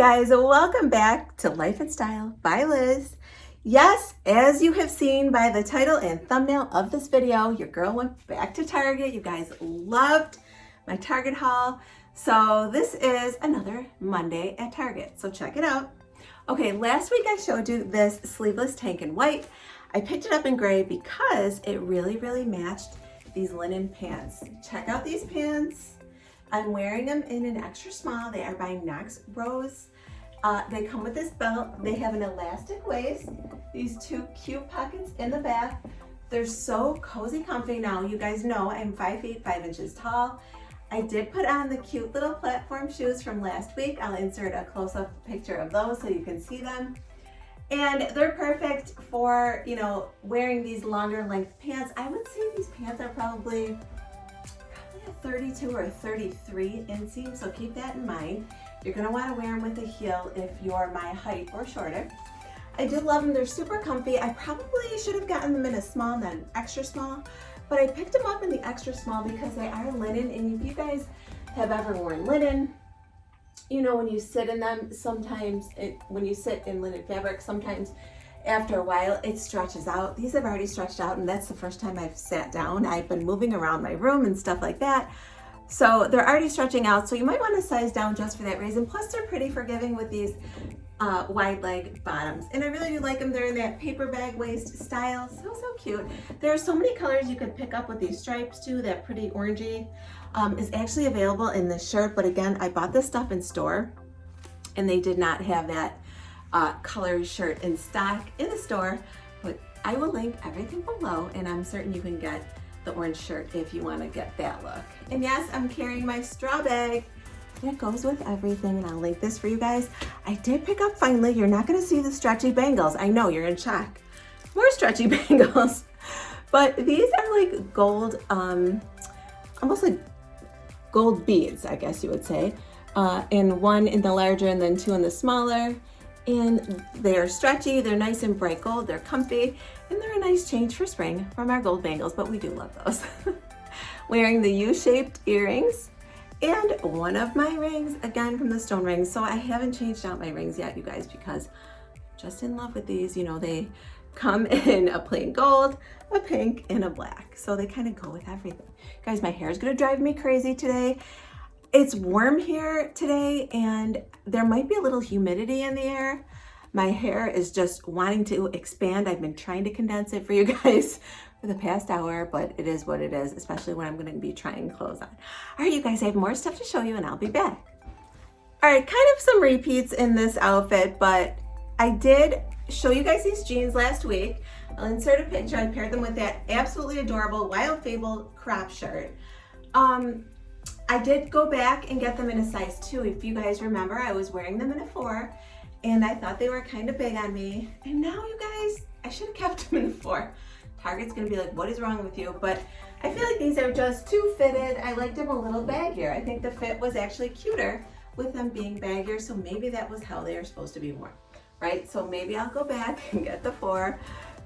guys, welcome back to Life and Style by Liz. Yes, as you have seen by the title and thumbnail of this video, your girl went back to Target. You guys loved my Target haul. So this is another Monday at Target, so check it out. Okay, last week I showed you this sleeveless tank in white. I picked it up in gray because it really matched these linen pants. Check out these pants. I'm wearing them in an extra small. They are by Knox Rose. They come with this belt. They have an elastic waist. These two cute pockets in the back. They're so cozy, comfy. Now, you guys know I'm 5 feet 5 inches tall. I did put on the cute little platform shoes from last week. I'll insert a close-up picture of those so you can see them. And they're perfect for, you know, wearing these longer length pants. I would say these pants are probably a 32 or 33 inseam, so keep that in mind. You're gonna wanna wear them with a heel if you're my height or shorter. I do love them, they're super comfy. I probably should have gotten them in a small, not an extra small, but I picked them up in the extra small because they are linen, and if you guys have ever worn linen, you know, when you sit in them, sometimes when you sit in linen fabric, sometimes after a while it stretches out. These have already stretched out, and that's the first time I've sat down. I've been moving around my room and stuff like that. So they're already stretching out, so you might want to size down just for that reason. Plus they're pretty forgiving with these wide leg bottoms, and I really do like them. They're in that paper bag waist style, so cute. There are so many colors you could pick up with these stripes too. That pretty orangey is actually available in this shirt, but again, I bought this stuff in store and they did not have that color shirt in stock in the store, but I will link everything below, and I'm certain you can get the orange shirt if you want to get that look. And yes, I'm carrying my straw bag that goes with everything, and I'll link this for you guys. I did pick up, finally, you're not going to see the stretchy bangles. I know you're in shock. More stretchy bangles, but these are like gold, almost like gold beads, I guess you would say, and one in the larger and then two in the smaller. And they're stretchy, they're nice and bright gold, they're comfy, and they're a nice change for spring from our gold bangles, but we do love those. Wearing the U-shaped earrings and one of my rings, again from the stone rings. So I haven't changed out my rings yet, you guys, because I'm just in love with these. You know, they come in a plain gold, a pink, and a black. So they kind of go with everything. Guys, my hair is gonna drive me crazy today. It's warm here today, and there might be a little humidity in the air. My hair is just wanting to expand. I've been trying to condense it for you guys for the past hour, but it is what it is, especially when I'm going to be trying clothes on. All right, you guys, I have more stuff to show you, and I'll be back. All right, kind of some repeats in this outfit, but I did show you guys these jeans last week. I'll insert a picture. I paired them with that absolutely adorable Wild Fable crop shirt. I did go back and get them in a size 2. If you guys remember, I was wearing them in a 4, and I thought they were kind of big on me. And now, you guys, I should have kept them in a 4. Target's gonna be like, what is wrong with you? But I feel like these are just too fitted. I liked them a little baggier. I think the fit was actually cuter with them being baggier, so maybe that was how they are supposed to be worn, right? So maybe I'll go back and get the 4.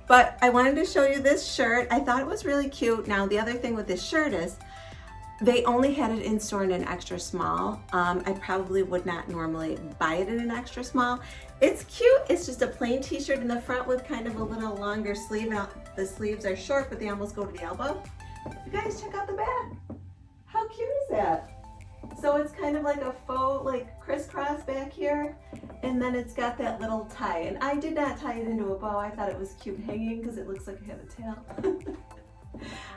But I wanted to show you this shirt. I thought it was really cute. Now, the other thing with this shirt is they only had it in store in an extra small. I probably would not normally buy it in an extra small. It's cute. It's just a plain t-shirt in the front with kind of a little longer sleeve. Now, the sleeves are short, but they almost go to the elbow. You guys, check out the back. How cute is that? So it's kind of like a faux, like crisscross back here, and then it's got that little tie. And I did not tie it into a bow. I thought it was cute hanging because it looks like it had a tail.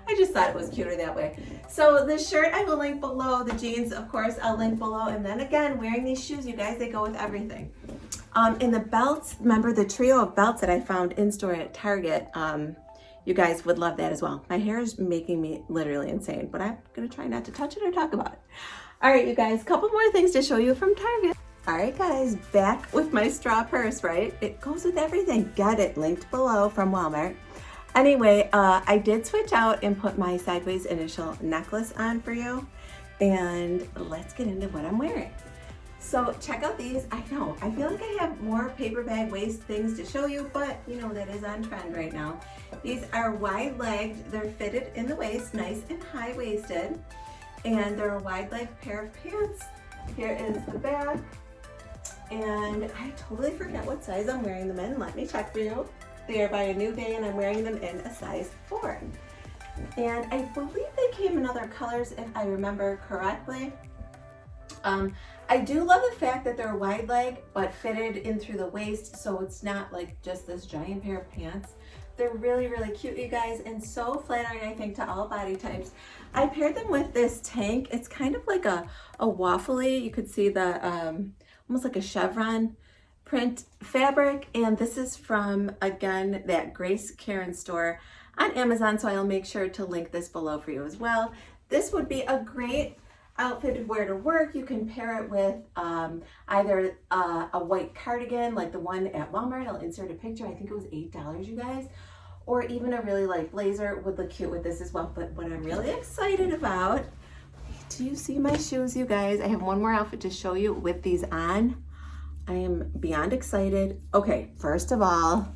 I just thought it was cuter that way. So the shirt I will link below. The jeans, of course, I'll link below. And then again, wearing these shoes, you guys, they go with everything. And the belts, remember the trio of belts that I found in store at Target, you guys would love that as well. My hair is making me literally insane, but I'm gonna try not to touch it or talk about it. All right, you guys, couple more things to show you from Target. All right, guys, back with my straw purse, right? It goes with everything. Get it, linked below from Walmart. Anyway, I did switch out and put my sideways initial necklace on for you, and let's get into what I'm wearing. So check out these. I know, I feel like I have more paper bag waist things to show you, but you know, that is on trend right now. These are wide legged, they're fitted in the waist, nice and high waisted, and they're a wide leg pair of pants. Here is the back, And I totally forget what size I'm wearing them in. Let me check for you. They are by A New Day and I'm wearing them in a size 4. And I believe they came in other colors if I remember correctly. I do love the fact that they're wide leg but fitted in through the waist, so it's not like just this giant pair of pants. They're really, really cute, you guys, and so flattering, I think, to all body types. I paired them with this tank. It's kind of like a waffly. You could see the almost like a chevron print fabric, and this is from, again, that Grace Karen store on Amazon, so I'll make sure to link this below for you as well. This would be a great outfit to wear to work. You can pair it with either a white cardigan like the one at Walmart. I'll insert a picture. I think it was $8, you guys. Or even a really light blazer would look cute with this as well. But what I'm really excited about, do you see my shoes, you guys? I have one more outfit to show you with these on. I am beyond excited. Okay, first of all,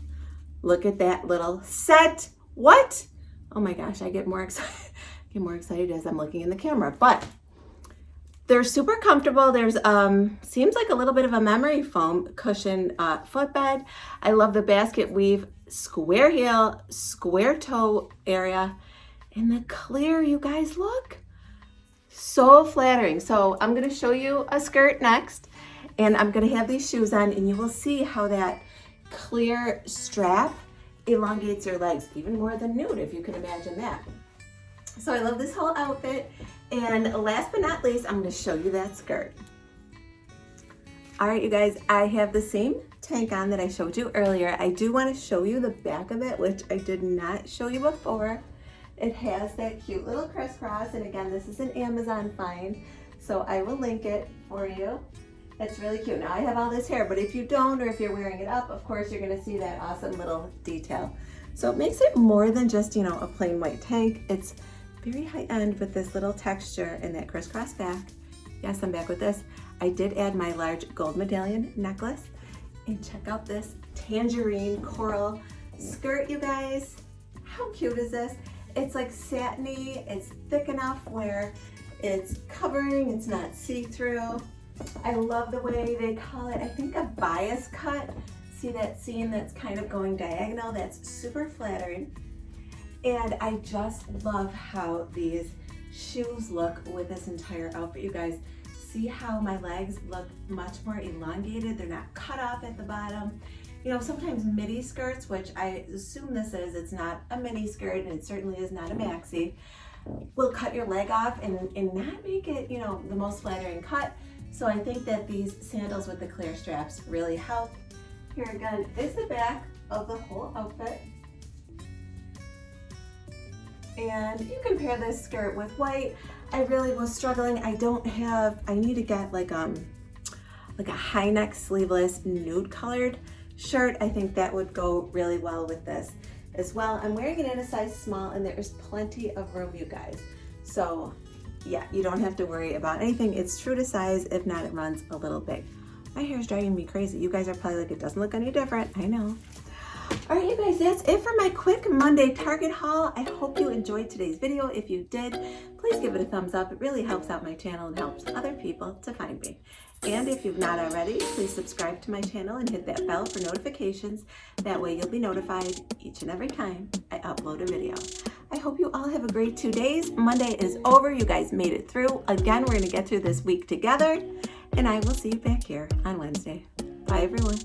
look at that little set. What? Oh my gosh, I get more excited as I'm looking in the camera. But they're super comfortable. There's seems like a little bit of a memory foam cushion footbed. I love the basket weave, square heel, square toe area, and the clear, you guys, look. So flattering. So I'm gonna show you a skirt next, and I'm gonna have these shoes on, and you will see how that clear strap elongates your legs even more than nude, if you can imagine that. So I love this whole outfit. And last but not least, I'm gonna show you that skirt. All right, you guys, I have the same tank on that I showed you earlier. I do wanna show you the back of it, which I did not show you before. It has that cute little crisscross, and again, this is an Amazon find, so I will link it for you. It's really cute. Now I have all this hair, but if you don't, or if you're wearing it up, of course, you're gonna see that awesome little detail. So it makes it more than just, you know, a plain white tank. It's very high end with this little texture and that crisscross back. Yes, I'm back with this. I did add my large gold medallion necklace, and check out this tangerine coral skirt, you guys. How cute is this? It's like satiny, it's thick enough where it's covering, it's not see-through. I love the way they call it, I think, a bias cut. See that seam that's kind of going diagonal? That's super flattering. And I just love how these shoes look with this entire outfit, you guys. See how my legs look much more elongated? They're not cut off at the bottom. You know, sometimes midi skirts, which I assume this is, it's not a mini skirt and it certainly is not a maxi, will cut your leg off and not make it, you know, the most flattering cut. So I think that these sandals with the clear straps really help. Here again is the back of the whole outfit. And you can pair this skirt with white. I really was struggling. I need to get like a high neck sleeveless nude colored shirt. I think that would go really well with this as well. I'm wearing it in a size small, and there is plenty of room, you guys. So yeah, you don't have to worry about anything. It's true to size. If not, it runs a little big. My hair is driving me crazy. You guys are probably like, it doesn't look any different. I know. All right, you guys, that's it for my quick Monday Target haul. I hope you enjoyed today's video. If you did, please give it a thumbs up. It really helps out my channel and helps other people to find me. And if you've not already, please subscribe to my channel and hit that bell for notifications. That way you'll be notified each and every time I upload a video. I hope you all have a great 2 days. Monday is over. You guys made it through. Again, we're going to get through this week together, and I will see you back here on Wednesday. Bye, everyone.